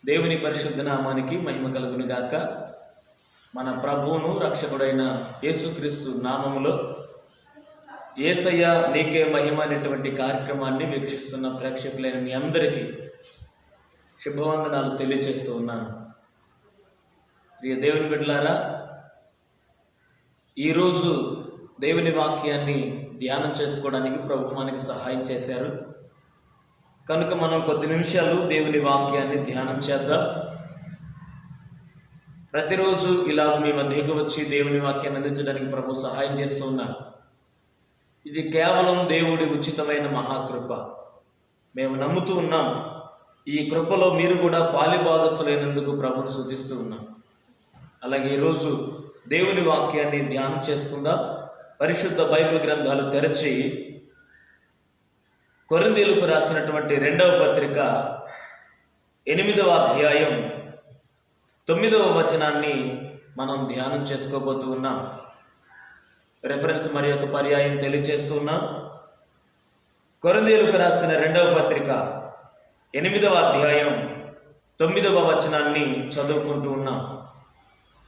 దేవుని పరిశుద్ధ నామానికి మహిమ కలుగును గాక. మన ప్రభువును రక్షకుడైన యేసుక్రీస్తు నామములో యేసయ్య నీకే మహిమ అనేటువంటి కార్యక్రమాన్ని వీక్షిస్తున్న ప్రేక్షకులైన మీ అందరికీ శుభవందనాలు తెలియజేస్తూ ఉన్నాను. ప్రియ దేవుని బిడ్డలారా, ఈరోజు దేవుని వాక్యాన్ని ధ్యానం చేసుకోవడానికి ప్రభు మనకి సహాయం చేశారు కనుక మనం కొద్ది నిమిషాలు దేవుని వాక్యాన్ని ధ్యానం చేద్దాం. ప్రతిరోజు ఇలా మీ మధ్యకు వచ్చి దేవుని వాక్యాన్ని అందించడానికి ప్రభు సహాయం చేస్తూ ఉన్నారు. ఇది కేవలం దేవుడి ఉచితమైన మహాకృప. మేము నమ్ముతూ ఉన్నాం. ఈ కృపలో మీరు కూడా పాలిభాగస్తులైనందుకు ప్రభుని స్తుతిస్తూ ఉన్నాం. అలాగే ఈరోజు దేవుని వాక్యాన్ని ధ్యానం చేసుకుందాం. పరిశుద్ధ బైబిల్ గ్రంథాలు తెరచి కొరింథీయులకు రాసినటువంటి 2వ పత్రిక 8వ అధ్యాయం 9వ వచనాన్ని మనం ధ్యానం చేసుకోబోతూ ఉన్నాం. రెఫరెన్స్ మరి ఒక పర్యాయం తెలియజేస్తూ ఉన్నాం. కొరింథీయులకు రాసిన 2వ పత్రిక 8వ అధ్యాయం 9వ వచనాన్ని చదువుకుంటూ ఉన్నాం.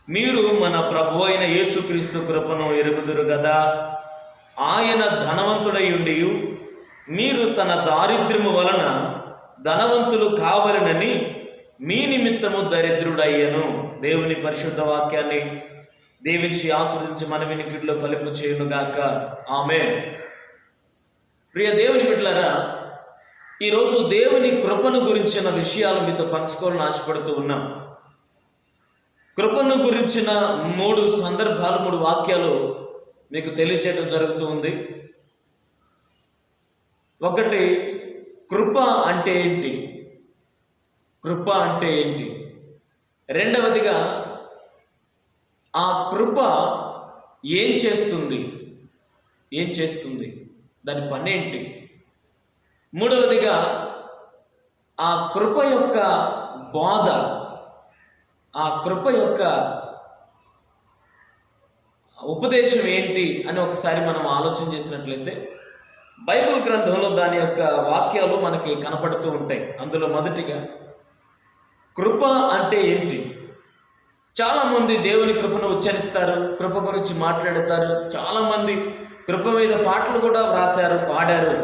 మీరు మన ప్రభు అయిన యేసుక్రీస్తు కృపను ఎరుగుదురు గదా. ఆయన ధనవంతుడై ఉండి మీరు తన దారిద్ర్యము వలన ధనవంతులు కావాలనని మీ నిమిత్తము దరిద్రుడయ్యను. దేవుని పరిశుద్ధ వాక్యాన్ని దీవించి ఆస్వాదించి మన వినికిడిలో ఫలింపు చేయునుగాక. ఆమేన్. ప్రియ దేవుని బిడ్డలారా, ఈరోజు దేవుని కృపను గురించిన విషయాలు మీతో పంచుకోవాలని ఆశపడుతూ ఉన్నాం. కృపను గురించిన 3 సందర్భాలు 3 వాక్యాలు మీకు తెలియచేయడం జరుగుతూ ఉంది. ఒకటి, కృప అంటే ఏంటి? కృప అంటే ఏంటి? రెండవదిగా, ఆ కృప ఏం చేస్తుంది? దాని పని ఏంటి? మూడవదిగా, ఆ కృప యొక్క బోధ, ఆ కృప యొక్క ఉపదేశం ఏంటి అని ఒకసారి మనం ఆలోచన చేసినట్లయితే బైబిల్ గ్రంథంలో దాని యొక్క వాక్యాలు మనకి కనపడుతూ ఉంటాయి. అందులో మొదటిగా, కృప అంటే ఏంటి? చాలామంది దేవుని కృపను ఉచ్చరిస్తారు, కృప గురించి మాట్లాడతారు. చాలామంది కృప మీద పాటలు కూడా వ్రాసారు, పాడారు.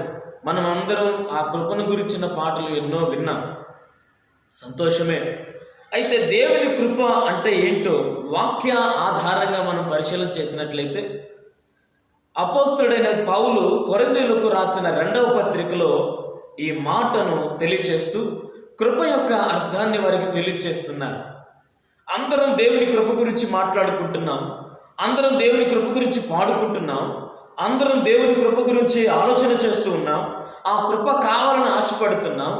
మనం అందరం ఆ కృపను గురించిన పాటలు ఎన్నో విన్నాం. సంతోషమే. అయితే దేవుని కృప అంటే ఏంటో వాక్య ఆధారంగా మనం పరిశీలన చేసినట్లయితే అపోస్తలుడైన పౌలు కొరింథీయులకు రాసిన 2వ పత్రికలో ఈ మాటను తెలియచేస్తూ కృప యొక్క అర్థాన్ని వారికి తెలియచేస్తున్నారు. అందరం దేవుని కృప గురించి మాట్లాడుకుంటున్నాం, అందరం దేవుని కృప గురించి పాడుకుంటున్నాం, అందరం దేవుని కృప గురించి ఆలోచన చేస్తూ ఉన్నాం. ఆ కృప కావాలని ఆశపడుతున్నాం,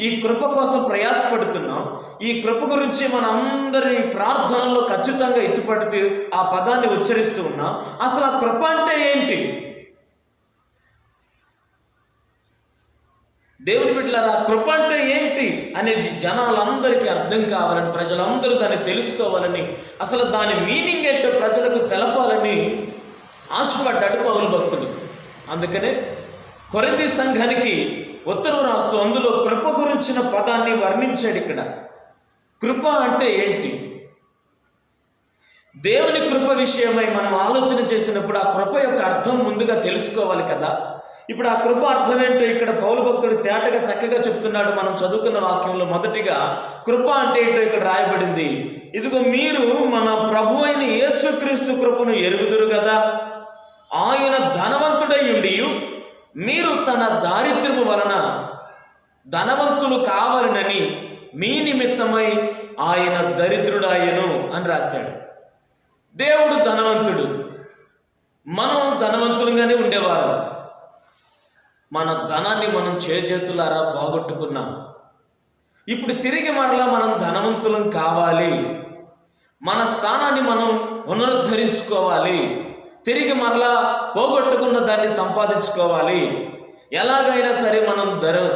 ఈ కృప కోసం ప్రయాసపడుతున్నాం. ఈ కృప గురించి మనందరి ప్రార్థనలో ఖచ్చితంగా ఎత్తుపడుతూ ఆ పదాన్ని ఉచ్చరిస్తూ ఉన్నాం. అసలు ఆ కృప అంటే ఏంటి? దేవుని బిడ్డలారా, కృప అంటే ఏంటి అనేది జనాలందరికీ అర్థం కావాలని, ప్రజలందరూ దాన్ని తెలుసుకోవాలని, అసలు దాని మీనింగ్ ఏంటో ప్రజలకు తెలపాలని ఆశపడ్డాడు పౌలు భక్తుడు. అందుకనే కొరింథీ సంఘానికి ఉత్తరం రాస్తూ అందులో కృప గురించిన పదాన్ని వర్ణించాడు. ఇక్కడ కృప అంటే ఏంటి? దేవుని కృప విషయమై మనం ఆలోచన చేసినప్పుడు ఆ కృప యొక్క అర్థం ముందుగా తెలుసుకోవాలి కదా. ఇప్పుడు ఆ కృప అర్థం ఏంటో ఇక్కడ పౌలు భక్తుడు తేటగా చక్కగా చెప్తున్నాడు. మనం చదువుకున్న వాక్యంలో మొదటిగా కృప అంటే ఏంటో ఇక్కడ రాయబడింది. ఇదిగో మీరు మన ప్రభు అయిన యేసుక్రీస్తు కృపను ఎరుగుదురు కదా. ఆయన ధనవంతుడై ఉండి మీరు తన దారిద్ర్యము వలన ధనవంతులు కావాలనని మీ నిమిత్తమై ఆయన దరిద్రుడాయను అని రాశాడు. దేవుడు ధనవంతుడు, మనం ధనవంతులుగానే ఉండేవారు. మన ధనాన్ని మనం చేతులారా పోగొట్టుకున్నాం. ఇప్పుడు తిరిగి మరలా మనం ధనవంతులం కావాలి, మన స్థానాన్ని మనం పునరుద్ధరించుకోవాలి, తిరిగి మరలా పోగొట్టుకున్న దాన్ని సంపాదించుకోవాలి. ఎలాగైనా సరే మనం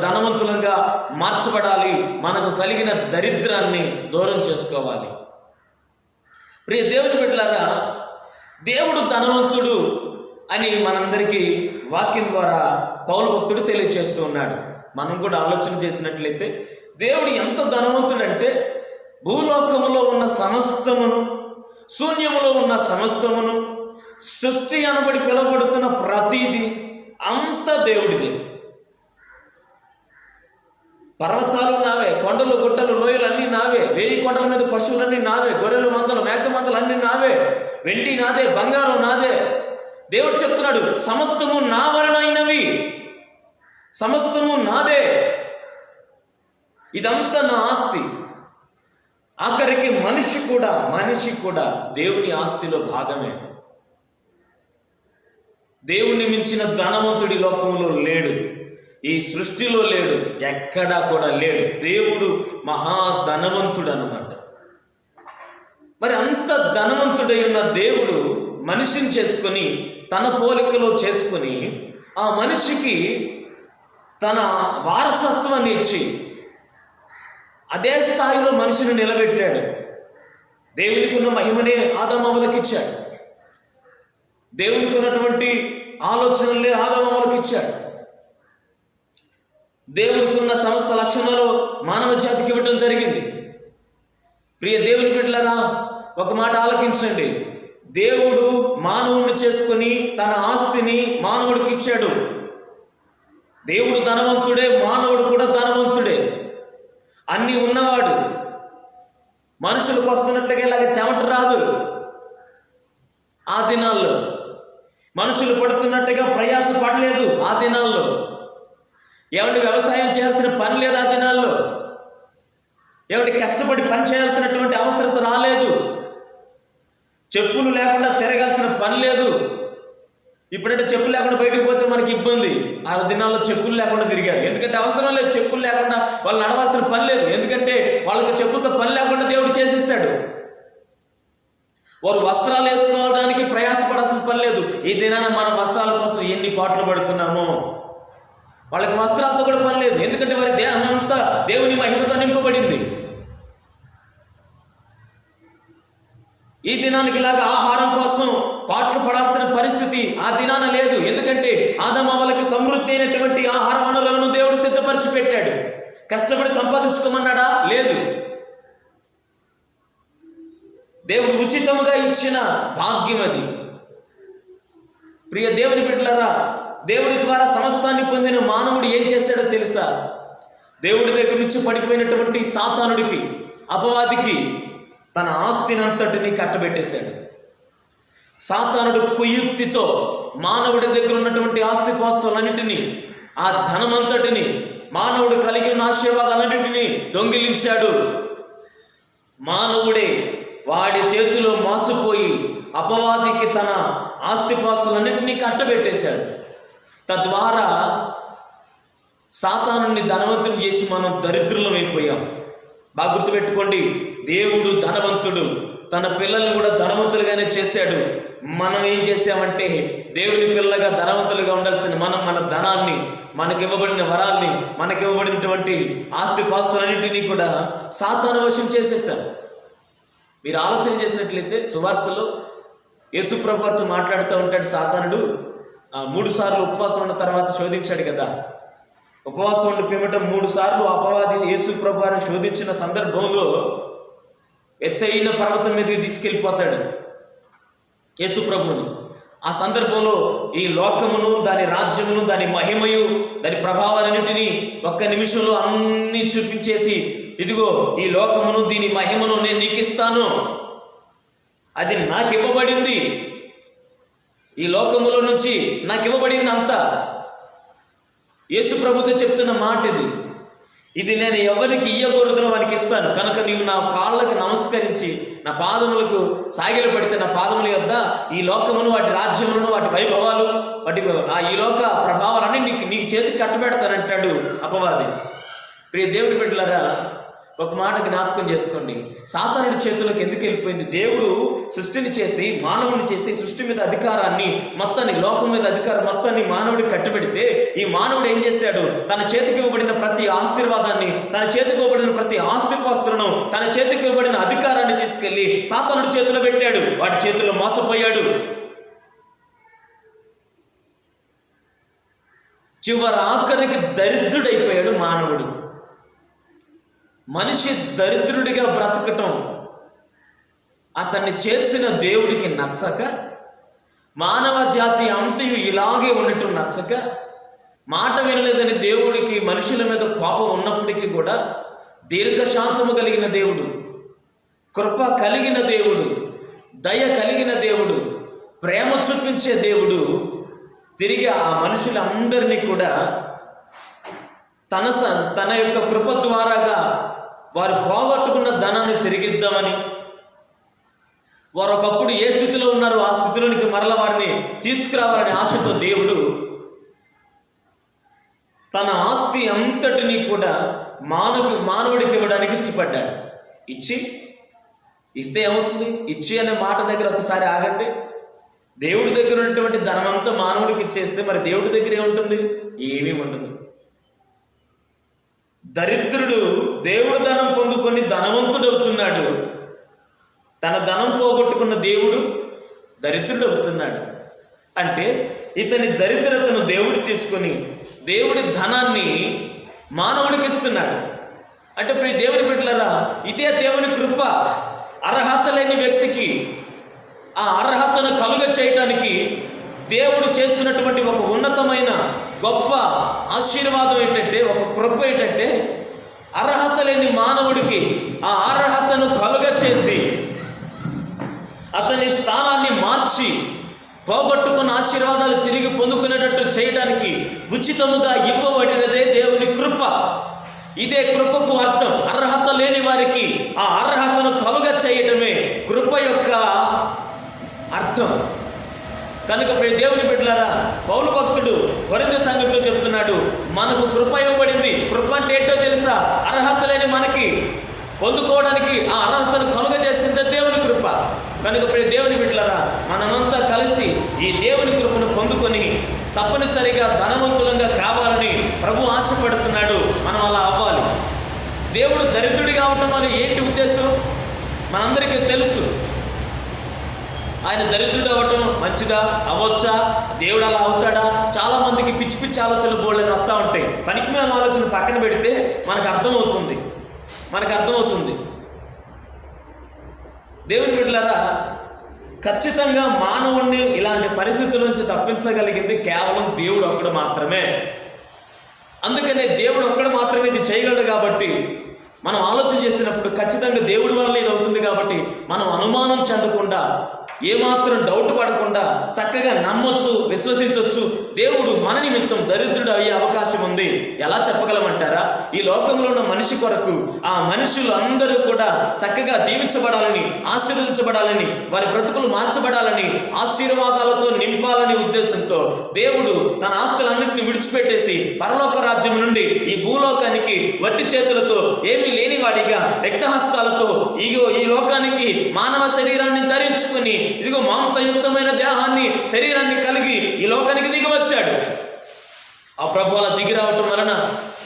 ధనవంతులంగా మార్చబడాలి, మనకు కలిగిన దరిద్రాన్ని దూరం చేసుకోవాలి. ప్రియ దేవుని బిడ్డలారా, దేవుడు ధనవంతుడు అని మనందరికీ వాక్యం ద్వారా పౌలు భక్తుడు తెలియచేస్తూ ఉన్నాడు. మనం కూడా ఆలోచన చేసినట్లయితే దేవుడు ఎంత ధనవంతుడంటే సమస్తమును, శూన్యములో ఉన్న సమస్తమును, సృష్టి అనబడి పిలువబడుతున్న ప్రతిదీ అంత దేవుడిదే. పర్వతాలు నావే, కొండలు గుట్టలు లోయలు అన్నీ నావే, 1000 కొండల మీద పశువులన్నీ నావే, గొర్రెలు మందలు మేక మందలు అన్నీ నావే, వెండి నాదే, బంగారం నాదే. దేవుడు చెప్తున్నాడు, సమస్తము నా వలనైనవి, సమస్తము నాదే, ఇదంతా నా ఆస్తి. ఆఖరికి మనిషి కూడా దేవుని ఆస్తిలో భాగమే. దేవుని మించిన ధనవంతుడి లోకంలో లేడు, ఈ సృష్టిలో లేడు, ఎక్కడా కూడా లేడు. దేవుడు మహాధనవంతుడు అన్నమాట. మరి అంత ధనవంతుడై ఉన్న దేవుడు మనిషిని చేసుకొని, తన పోలికలో చేసుకొని, ఆ మనిషికి తన వారసత్వాన్ని ఇచ్చి అదే స్థాయిలో మనిషిని నిలబెట్టాడు. దేవునికి ఉన్న మహిమనే ఆదామవ్వలకు ఇచ్చాడు. దేవునికి ఉన్నటువంటి ఆలోచనలే ఆదామవ్వలకు ఇచ్చాడు. దేవునికి ఉన్న సమస్త లక్షణాలు మానవ జాతికి ఇవ్వటం జరిగింది. ప్రియ దేవుని బిడ్డలారా, ఒక మాట ఆలకించండి. దేవుడు మానవుడిని చేసుకొని తన ఆస్తిని మానవుడికి ఇచ్చాడు. దేవుడు ధనవంతుడే, మానవుడు కూడా ధనవంతుడే, అన్నీ ఉన్నవాడు. మనుషులకు వస్తున్నట్లుగా ఇలాగ చెమట రాదు. ఆ దినాల్లో మనుషులు పడుతున్నట్టుగా ప్రయాస పడలేదు. ఆ దినాల్లో ఎవరి వ్యవసాయం చేయాల్సిన పని లేదు. ఆ దినాల్లో ఎవరి కష్టపడి పని చేయాల్సినటువంటి అవసరత రాలేదు. చెప్పులు లేకుండా తిరగాల్సిన పని లేదు. ఇప్పుడంటే చెప్పులు లేకుండా బయటకు పోతే మనకి ఇబ్బంది. ఆ దినాల్లో చెప్పులు లేకుండా తిరిగారు. ఎందుకంటే అవసరం లేదు, చెప్పులు లేకుండా వాళ్ళు నడవాల్సిన పని లేదు. ఎందుకంటే వాళ్ళకి చెప్పులతో పని లేకుండా దేవుడు చేసేసాడు. వారు వస్త్రాలు వేసుకోవడానికి ప్రయాసపడాల్సిన పని లేదు. ఈ దినాన మన వస్త్రాల కోసం ఎన్ని పాటలు పడుతున్నామో, వాళ్ళకి వస్త్రాలతో కూడా పని లేదు. ఎందుకంటే వారి దేహం అంతా దేవుని మహిమతో నింపబడింది. ఈ దినానికి ఇలాగా ఆహారం కోసం పాటలు పడాల్సిన పరిస్థితి ఆ దినాన లేదు. ఎందుకంటే ఆదామవ్వలకి సమృద్ధి అయినటువంటి ఆహార వనరులను దేవుడు సిద్ధపరిచి పెట్టాడు. కష్టపడి సంపాదించుకోమన్నాడా? లేదు. దేవుడు ఉచితముగా ఇచ్చిన భాగ్యం అది. ప్రియ దేవుని బిడ్డలారా, దేవుడి ద్వారా సమస్తాన్ని పొందిన మానవుడు ఏం చేశాడో తెలుసా? దేవుడి దగ్గర నుంచి పడిపోయినటువంటి సాతానుడికి, అపవాదికి తన ఆస్తినంతటిని కట్టబెట్టేశాడు. సాతానుడు కుయుక్తితో మానవుడి దగ్గర ఉన్నటువంటి ఆస్తిపాస్తులన్నింటినీ, ఆ ధనమంతటిని, మానవుడు కలిగి ఉన్న ఆశీర్వాదాలన్నింటినీ దొంగిలించాడు. మానవుడే వాడి చేతిలో మోసపోయి అపవాదికి తన ఆస్తిపాస్తులన్నింటినీ కట్టబెట్టేశాడు. తద్వారా సాతానుని ధనవంతుని చేసి మనం దరిద్రులం అయిపోయాం. బాగా గుర్తుపెట్టుకోండి, దేవుడు ధనవంతుడు, తన పిల్లల్ని కూడా ధనవంతులుగానే చేశాడు. మనం ఏం చేసామంటే దేవుని పిల్లగా ధనవంతులుగా ఉండాల్సిన మనం మన ధనాన్ని, మనకి ఇవ్వబడిన వరాల్ని, మనకి ఇవ్వబడినటువంటి ఆస్తిపాస్తులన్నింటినీ కూడా సాతాను వశం చేసేసాం. మీరు ఆలోచన చేసినట్లయితే సువార్తలో యేసు ప్రభు వారితో మాట్లాడుతూ ఉంటాడు. సాతానుడు 3 సార్లు ఉపవాసం ఉన్న తర్వాత శోధించాడు కదా. ఉపవాసం ఉండి పిమ్మట 3 సార్లు అపవాది యేసు ప్రభు వారిని శోధించిన సందర్భంలో ఎత్తైన పర్వతం మీదకి తీసుకెళ్ళిపోతాడు యేసు ప్రభుని. ఆ సందర్భంలో ఈ లోకమును, దాని రాజ్యమును, దాని మహిమయు, దాని ప్రభావాలన్నింటినీ ఒక్క నిమిషంలో అన్నీ చూపించేసి, ఇదిగో ఈ లోకమును, దీని మహిమను నేను నీకు ఇస్తాను, అది నాకు ఇవ్వబడింది, ఈ లోకములో నుంచి నాకు ఇవ్వబడింది అంతా. యేసు ప్రభుతో చెప్తున్న మాట ఇది నేను ఎవరికి ఇయ్యకూడదునో వానికి ఇస్తాను. కనుక నీవు నా కాళ్ళకు నమస్కరించి నా పాదములకు సాగిల పడితే నా పాదముల యొద్ద ఈ లోకమును, వాటి రాజ్యములను, వాటి వైభవాలు, వాటి ఈ లోక ప్రభావాలన్నీ నీకు చేతికి కట్టబెడతానంటాడు అపవాది. ప్రియ దేవుడి బిడ్డలారా, ఒక మాట జ్ఞాపకం చేసుకోండి. సాతానుడి చేతులకు ఎందుకు వెళ్ళిపోయింది? దేవుడు సృష్టిని చేసి, మానవుని చేసి, సృష్టి మీద అధికారాన్ని మొత్తాన్ని, లోకం మీద అధికారం మొత్తాన్ని మానవుడికి కట్టబెడితే, ఈ మానవుడు ఏం చేశాడు? తన చేతికి ఇవ్వబడిన ప్రతి ఆశీర్వాదాన్ని, తన చేతికి ఇవ్వబడిన ప్రతి ఆస్తిపాస్తులను, తన చేతికి ఇవ్వబడిన అధికారాన్ని తీసుకెళ్లి సాతానుడి చేతిలో పెట్టాడు. వాటి చేతిలో మోసపోయాడు. ఆఖరికి దరిద్రుడైపోయాడు మానవుడు. మనిషి దరిద్రుడిగా బ్రతకటం అతన్ని చేసిన దేవుడికి నచ్చక, మానవ జాతి అంతయు ఇలాగే ఉండటం నచ్చక, మాట వినలేదని దేవుడికి మనుషుల మీద కోపం ఉన్నప్పటికీ కూడా దీర్ఘశాంతము కలిగిన దేవుడు, కృప కలిగిన దేవుడు, దయ కలిగిన దేవుడు, ప్రేమ చూపించే దేవుడు తిరిగి ఆ మనుషులందరినీ కూడా తన యొక్క కృప ద్వారాగా వారు పోగొట్టుకున్న ధనాన్ని తిరిగిద్దామని, వారు ఒకప్పుడు ఏ స్థితిలో ఉన్నారో ఆ స్థితిలోనికి మరల వారిని తీసుకురావాలనే ఆశతో దేవుడు తన ఆస్తి అంతటినీ కూడా మానవుడికి ఇవ్వడానికి ఇష్టపడ్డాడు. ఇస్తే ఏమవుతుంది? ఇచ్చి అనే మాట దగ్గర ఒకసారి ఆగండి. దేవుడి దగ్గర ఉన్నటువంటి ధనమంతా మానవుడికి ఇచ్చేస్తే మరి దేవుడి దగ్గర ఏముంటుంది? ఏమీ ఉండదు. దరిద్రుడు దేవుడు ధనం పొందుకొని ధనవంతుడు అవుతున్నాడు. తన ధనం పోగొట్టుకున్న దేవుడు దరిద్రుడు అవుతున్నాడు. అంటే ఇతని దరిద్రతను దేవుడు తీసుకొని దేవుడి ధనాన్ని మానవుడికి ఇస్తున్నాడు. అంటే ప్రియ దేవుని బిడ్డలారా, ఇదే దేవుని కృప. అర్హత లేని వ్యక్తికి ఆ అర్హతను కలుగ చేయటానికి దేవుడు చేస్తున్నటువంటి ఒక ఉన్నతమైన గొప్ప ఆశీర్వాదం ఏంటంటే, ఒక కృప ఏంటంటే, అర్హత లేని మానవుడికి ఆ అర్హతను కలుగ చేసి అతని స్థానాన్ని మార్చి పోగొట్టుకున్న ఆశీర్వాదాలు తిరిగి పొందుకునేటట్టు చేయడానికి ఉచితముగా ఇవ్వబడినదే దేవుని కృప. ఇదే కృపకు అర్థం. అర్హత లేని వారికి ఆ అర్హతను కలుగ చేయటమే కృప యొక్క అర్థం. కనుక ప్రియ దేవుని బిడ్డలారా, పౌలు భక్తుడు కొరింథీ సంఘంతో చెప్తున్నాడు, మనకు కృప ఇవ్వబడింది. కృప అంటే ఏంటో తెలుసా? అర్హత లేని మనకి పొందుకోవడానికి ఆ అర్హతను కలుగజేసిందే దేవుని కృప. కనుక ప్రియ దేవుని బిడ్డలారా, మనమంతా కలిసి ఈ దేవుని కృపను పొందుకొని తప్పనిసరిగా ధనవంతులంగా కావాలని ప్రభు ఆశపడుతున్నాడు. మనం అలా అవ్వాలి. దేవుడు దరిద్రుడిగా అవటం వల్ల ఏంటి ఉద్దేశం మనందరికీ తెలుసు. ఆయన దరిద్రుడు అవ్వటం మంచిదా? అవ్వచ్చా? దేవుడు అలా అవుతాడా? చాలా మందికి పిచ్చి పిచ్చి ఆలోచనలు బోళ్ళని వస్తూ ఉంటాయి. పనికి మీద ఆలోచన పక్కన పెడితే మనకు అర్థమవుతుంది. దేవుని బిడ్డలారా, ఖచ్చితంగా మానవుణ్ణి ఇలాంటి పరిస్థితుల నుంచి తప్పించగలిగింది కేవలం దేవుడు ఒక్కడు మాత్రమే. అందుకనే దేవుడు ఒక్కడు మాత్రమే ఇది చేయగలడు. కాబట్టి మనం ఆలోచన చేసినప్పుడు ఖచ్చితంగా దేవుడి వల్ల ఇది అవుతుంది. కాబట్టి మనం అనుమానం చెందకుండా, ఏమాత్రం డౌట్ పడకుండా చక్కగా నమ్మొచ్చు, విశ్వసించవచ్చు. దేవుడు మన నిమిత్తం దరిద్రుడు అయ్యే అవకాశం ఉంది. ఎలా చెప్పగలమంటారా? ఈ లోకంలో ఉన్న మనిషి కొరకు ఆ మనుషులు అందరూ కూడా చక్కగా దీవించబడాలని, ఆశీర్వదించబడాలని, వారి బ్రతుకులు మార్చబడాలని, ఆశీర్వాదాలతో నింపాలని ఉద్దేశంతో దేవుడు తన ఆస్తులన్నింటినీ విడిచిపెట్టేసి పరలోక రాజ్యం నుండి ఈ భూలోకానికి వట్టి చేతులతో, ఏమీ లేనివాడిగా రక్తహస్తాలతో ఇగో ఈ లోకానికి మానవ శరీరాన్ని ధరించుకొని, ఇదిగో మాంసయుక్తమైన దేహాన్ని, శరీరాన్ని కలిగి ఈ లోకానికి దిగి వచ్చాడు. ఆ ప్రభు అలా దిగి రావటం వలన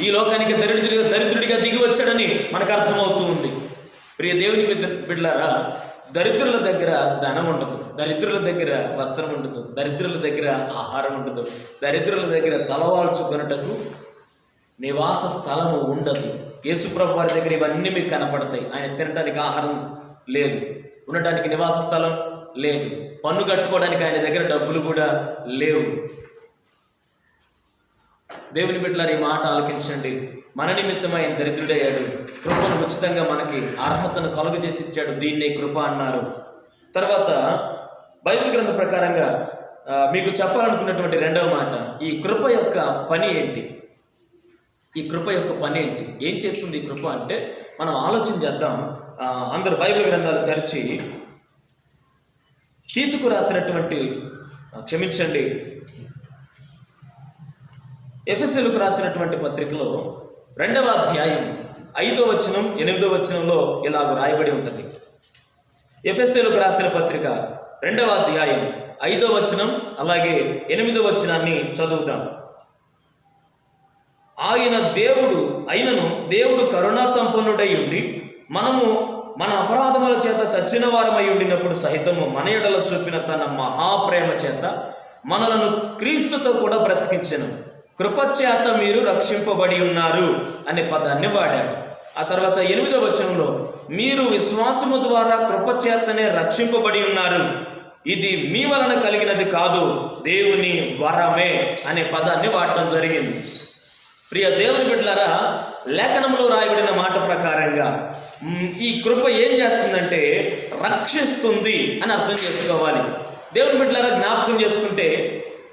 ఈ లోకానికి దరిద్రుడిగా దిగి వచ్చాడని మనకు అర్థమవుతూ ఉంది. ప్రియ దేవుని బిడ్డలారా, దరిద్రుల దగ్గర ధనం ఉండదు, దరిద్రుల దగ్గర వస్త్రం ఉండదు, దరిద్రుల దగ్గర ఆహారం ఉండదు, దరిద్రుల దగ్గర తలవాల్చుకొనుటకు నివాస స్థలము ఉండదు. యేసుప్రభు వారి దగ్గర ఇవన్నీ మీకు కనపడతాయి. ఆయన తినడానికి ఆహారం లేదు, ఉండటానికి నివాస స్థలం లేదు, పన్ను కట్టుకోవడానికి ఆయన దగ్గర డబ్బులు కూడా లేవు. దేవుని బిడ్డలారా, ఈ మాట ఆలకించండి. మన నిమిత్తం ఆయన దరిద్రుడయ్యాడు. కృపను ఉచితంగా మనకి అర్హతను కలుగజేసి ఇచ్చాడు. దీన్నే కృప అన్నారు. తర్వాత బైబిల్ గ్రంథ ప్రకారంగా మీకు చెప్పాలనుకున్నటువంటి రెండవ మాట, ఈ కృప యొక్క పని ఏంటి? ఈ కృప యొక్క పని ఏంటి? ఏం చేస్తుంది ఈ కృప అంటే మనం ఆలోచన చేద్దాం. అందరూ బైబిల్ గ్రంథాలు తెరిచి తీతుకు రాసినటువంటి ఎఫెసీయులకు రాసినటువంటి పత్రికలో 2వ అధ్యాయం 5వ వచనం 8వ వచనంలో ఇలాగ రాయబడి ఉంటుంది. ఎఫెసీయులకు రాసిన పత్రిక 2వ అధ్యాయం 5వ వచనం అలాగే 8వ వచనాన్ని చదువుదాం. దేవుడు కరుణా సంపన్నుడై ఉండి మనము మన అపరాధముల చేత చచ్చిన వారమై ఉండినప్పుడు సహితము మన ఎడల చూపిన తన మహాప్రేమ చేత మనలను క్రీస్తుతో కూడా బ్రతికించెను. కృపచేత మీరు రక్షింపబడి ఉన్నారు అనే పదాన్ని వాడాడు. ఆ తర్వాత 8వ వచనంలో మీరు విశ్వాసము ద్వారా కృపచేతనే రక్షింపబడి ఉన్నారు. ఇది మీ వలన కలిగినది కాదు, దేవుని వరమే అనే పదాన్ని వాడటం జరిగింది. ప్రియ దేవుని బిడ్డలారా, లేఖనంలో రాయబడిన మాట ప్రకారంగా ఈ కృప ఏం చేస్తుందంటే రక్షిస్తుంది అని అర్థం చేసుకోవాలి. దేవుని బిడ్డలారా, జ్ఞాపకం చేసుకుంటే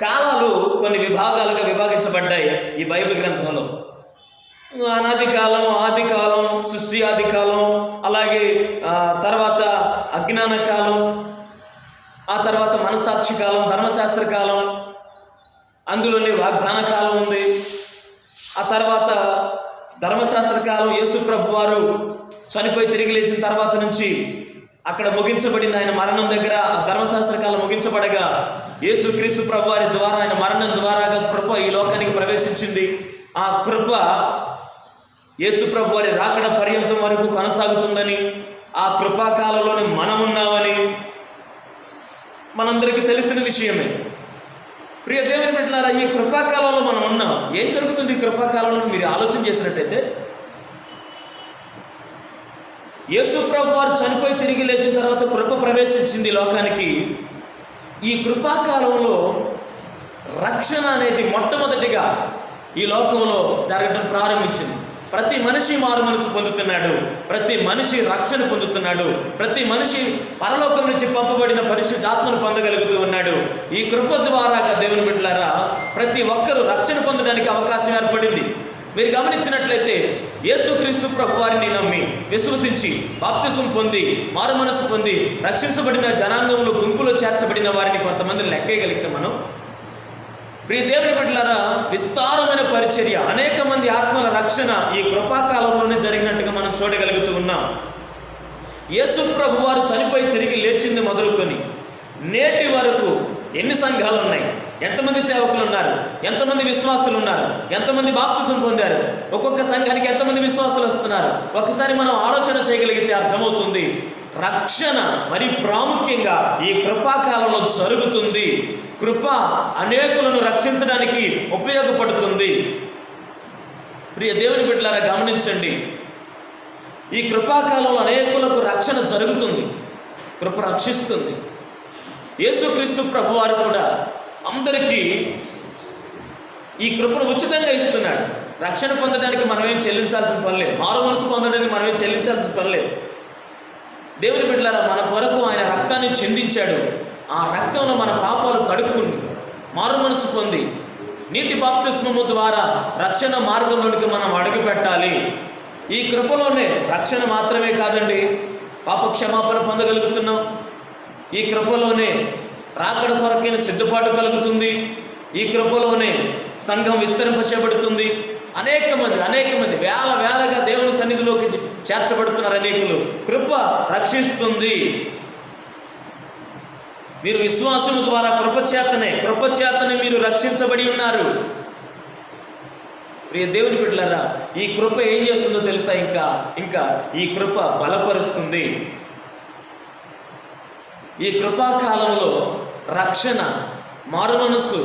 కాలాలు కొన్ని విభాగాలుగా విభాగించబడ్డాయి ఈ బైబిల్ గ్రంథంలో. అనాది కాలం, ఆది కాలం, సృష్టి ఆది కాలం, అలాగే తర్వాత అజ్ఞాన కాలం, ఆ తర్వాత మనసాక్షి కాలం, ధర్మశాస్త్ర కాలం, అందులోనే వాగ్దాన కాలం ఉంది. ఆ తర్వాత ధర్మశాస్త్ర కాలం యేసు ప్రభు వారు చనిపోయి తిరిగి లేచిన తర్వాత నుంచి అక్కడ ముగించబడింది. ఆయన మరణం దగ్గర ఆ ధర్మశాస్త్ర కాలం ముగించబడగా యేసు క్రీస్తు ప్రభు వారి ద్వారా, ఆయన మరణం ద్వారా కృప ఈ లోకానికి ప్రవేశించింది. ఆ కృప యేసు ప్రభు వారి రాకడ పర్యంతం వరకు కొనసాగుతుందని, ఆ కృపాకాలంలోనే మనమున్నామని మనందరికీ తెలిసిన విషయమే. ప్రియ దేవుని బిడ్డలారా, ఈ కృపాకాలంలో మనం ఉన్నాం. ఏం జరుగుతుంది ఈ కృపాకాలంలో మీరు ఆలోచన చేసినట్టయితే, యేసు ప్రభు వారు చనిపోయి తిరిగి లేచిన తర్వాత కృప ప్రవేశించింది లోకానికి. ఈ కృపాకాలంలో రక్షణ అనేది మొట్టమొదటిగా ఈ లోకంలో జరగడం ప్రారంభించింది. ప్రతి మనిషి మారు మనసు పొందుతున్నాడు, ప్రతి మనిషి రక్షణ పొందుతున్నాడు, ప్రతి మనిషి పరలోకం నుంచి పంపబడిన పరిశుద్ధాత్మను పొందగలుగుతూ ఉన్నాడు. ఈ కృప ద్వారా దేవుని బిడ్డలారా, ప్రతి ఒక్కరూ రక్షణ పొందడానికి అవకాశం ఏర్పడింది. మీరు గమనించినట్లయితే యేసుక్రీస్తు ప్రభు వారిని నమ్మి విశ్వసించి బాప్తిసం పొంది మారు మనసు పొంది రక్షించబడిన జనాంగంలో గుంపులో చేర్చబడిన వారిని కొంతమందిని లెక్కేయగలిగితే మనం, ప్రియ దేవుని బిడ్డలారా, విస్తారమైన పరిచర్య, అనేక మంది ఆత్మల రక్షణ ఈ కృపాకాలంలోనే జరిగినట్టుగా మనం చూడగలుగుతూ ఉన్నాం. యేసు ప్రభు వారు చనిపోయి తిరిగి లేచింది మొదలుకొని నేటి వరకు ఎన్ని సంఘాలు ఉన్నాయి, ఎంతమంది సేవకులు ఉన్నారు, ఎంతమంది విశ్వాసులు ఉన్నారు, ఎంతమంది బాప్తిసం పొందారు, ఒక్కొక్క సంఘానికి ఎంతమంది విశ్వాసులు వస్తున్నారు, ఒకసారి మనం ఆలోచన చేయగలిగితే అర్థమవుతుంది. రక్షణ మరి ప్రాముఖ్యంగా ఈ కృపాకాలంలో జరుగుతుంది. కృప అనేకులను రక్షించడానికి ఉపయోగపడుతుంది. ప్రియ దేవుని బిడ్డలారా, గమనించండి, ఈ కృపాకాలంలో అనేకులకు రక్షణ జరుగుతుంది. కృప రక్షిస్తుంది. యేసుక్రీస్తు ప్రభు వారు కూడా అందరికీ ఈ కృపను ఉచితంగా ఇస్తున్నాడు. రక్షణ పొందడానికి మనమేం చెల్లించాల్సిన పని లేదు, మారు మనసు పొందడానికి మనమేం చెల్లించాల్సిన పని లేదు. దేవుని బిడ్డలారా, మన కొరకు ఆయన రక్తాన్ని చెందించాడు. ఆ రక్తంలో మన పాపాలు కడుక్కుని మారు మనసు పొంది నీటి బాప్తిస్మము ద్వారా రక్షణ మార్గంలోనికి మనం అడుగు పెట్టాలి. ఈ కృపలోనే రక్షణ మాత్రమే కాదండి, పాప క్షమాపణ పొందగలుగుతున్నాం. ఈ కృపలోనే రాకడ కొరకైన సిద్ధపాటు కలుగుతుంది. ఈ కృపలోనే సంఘం విస్తరింపచేయబడుతుంది. అనేక మంది వేలగా దేవుని సన్నిధిలోకి చేర్చబడుతున్నారు అనేకులు. కృప రక్షిస్తుంది. మీరు విశ్వాసము ద్వారా కృపచేతనే మీరు రక్షించబడి ఉన్నారు. ప్రియ దేవుని బిడ్డలారా, ఈ కృప ఏం చేస్తుందో తెలుసా? ఇంకా ఈ కృప బలపరుస్తుంది. ఈ కృపాకాలంలో రక్షణ, మారుమనస్సు,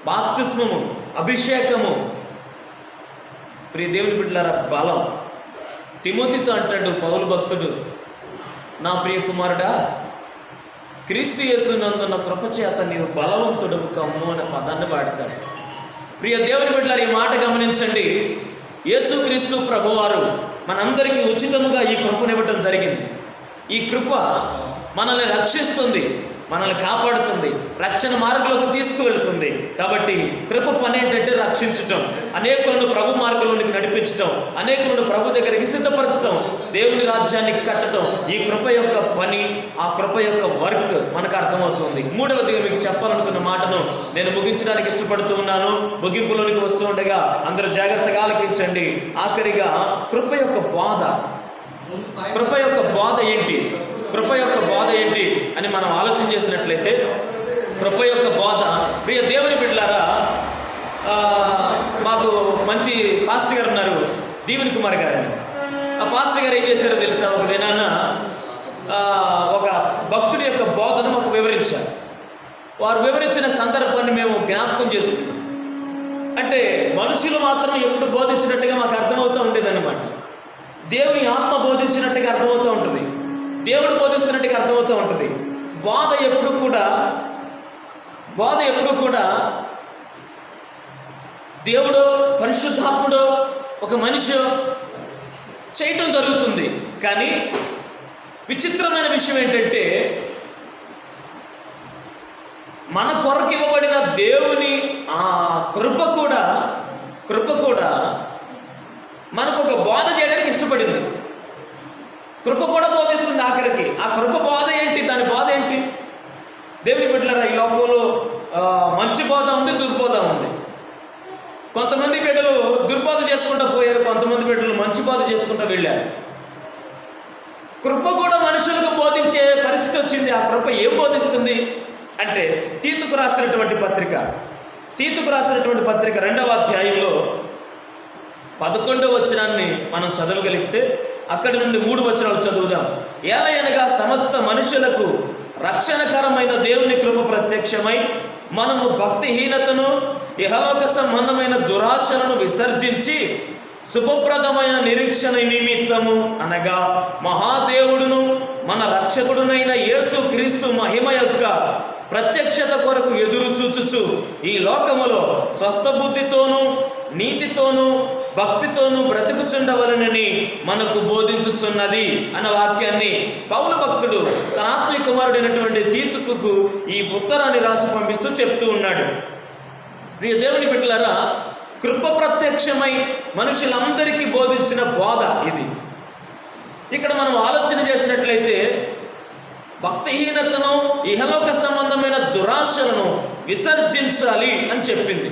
బాప్తిస్మము, అభిషేకము, ప్రియ దేవుని బిడ్డలారా, బలం. తిమోతితో అంటాడు పౌలు భక్తుడు, నా ప్రియ కుమారుడా, క్రీస్తు యేసునందున్న కృపచేత నీవు బలవంతుడవు కమ్ము అనే పదాన్ని వాడతాడు. ప్రియ దేవుని బిడ్డలారా, ఈ మాట గమనించండి. యేసుక్రీస్తు ప్రభువారు మనందరికీ ఉచితముగా ఈ కృపనివ్వటం జరిగింది. ఈ కృప మనల్ని రక్షిస్తుంది, మనల్ని కాపాడుతుంది, రక్షణ మార్గంలోకి తీసుకువెళ్తుంది. కాబట్టి కృప పని ఏంటంటే రక్షించటం, అనేకులను ప్రభు మార్గంలోనికి నడిపించటం, అనేకులను ప్రభు దగ్గరికి సిద్ధపరచటం, దేవుని రాజ్యాన్ని కట్టడం. ఈ కృప యొక్క పని, ఆ కృప యొక్క వర్క్ మనకు అర్థమవుతుంది. మూడవదిగా మీకు చెప్పాలనుకున్న మాటను నేను ముగించడానికి ఇష్టపడుతూ ఉన్నాను. ముగింపులోనికి వస్తూ ఉండగా అందరూ జాగ్రత్తగా ఆలకించండి. ఆఖరిగా కృప యొక్క బోధ ఏంటి, కృప యొక్క బోధ ఏంటి అని మనం ఆలోచన చేసినట్లయితే, కృప యొక్క బోధ, ప్రియ దేవుని బిడ్డలారా, మాకు మంచి పాస్టర్ గారు ఉన్నారు, దీవెని కుమార్ గారు. ఆ పాస్టర్ గారు ఏం చేశారో తెలుసా? ఒక దినాన ఒక భక్తుడి యొక్క బోధను మాకు వివరించారు. వారు వివరించిన సందర్భాన్ని మేము జ్ఞాపకం చేసుకున్నాం. అంటే మనుషులు మాత్రం ఎప్పుడు బోధించినట్టుగా మాకు అర్థమవుతూ ఉండేదన్నమాట. దేవుని ఆత్మ బోధించినట్టుగా అర్థమవుతూ దేవుడు బోధిస్తున్నట్టుగా అర్థమవుతూ ఉంటుంది. బోధ ఎప్పుడు కూడా దేవుడు, పరిశుద్ధాత్ముడు, ఒక మనిషి చేయటం జరుగుతుంది. కానీ విచిత్రమైన విషయం ఏంటంటే, మన కొరకు ఇవ్వబడిన దేవుని ఆ కృప కూడా మనకు ఒక బోధ చేయడానికి ఇష్టపడింది. కృప కూడా బోధిస్తుంది ఆఖరికి. ఆ కృప బోధ ఏంటి? దాని బోధ ఏంటి? దేవుని బిడ్డలారా, ఈ లోకంలో మంచి బోధ ఉంది, దుర్బోధ ఉంది. కొంతమంది బిడ్డలు దుర్బోధ చేసుకుంటూ పోయారు, కొంతమంది బిడ్డలు మంచి బోధ చేసుకుంటూ వెళ్ళారు. కృప కూడా మనుషులకు బోధించే పరిస్థితి వచ్చింది. ఆ కృప ఏం బోధిస్తుంది అంటే, తీతుకు రాసినటువంటి పత్రిక 2వ అధ్యాయంలో 11వ వచనాన్ని మనం చదవగలిగితే, అక్కడి నుండి 3 వచనాలు చదువుదాం. ఏలయనగా సమస్త మనుషులకు రక్షణకరమైన దేవుని కృప ప్రత్యక్షమై మనము భక్తిహీనతను, ఇహలోక సంబంధమైన దురాశలను విసర్జించి శుభప్రదమైన నిరీక్షణ నిమిత్తము, అనగా మహాదేవుడును మన రక్షకుడునైన యేసు క్రీస్తు మహిమ యొక్క ప్రత్యక్షత కొరకు ఎదురు చూచుచు ఈ లోకములో స్వస్థ బుద్ధితోనూ నీతితోనూ భక్తితోనూ బ్రతుకుచుండవలనని మనకు బోధించుచున్నది అన్న వాక్యాన్ని పౌలు భక్తుడు తన ఆత్మీయ కుమారుడైనటువంటి తీతుకు ఈ ఉత్తరాన్ని రాసి పంపిస్తూ చెప్తూ ఉన్నాడు. ప్రియ దేవుని బిడ్డలారా, కృప ప్రత్యక్షమై మనుషులందరికీ బోధించిన బోధ ఇది. ఇక్కడ మనం ఆలోచన చేసినట్లయితే, భక్తిహీనతను, ఇహలోక సంబంధమైన దురాశలను విసర్జించాలి అని చెప్పింది.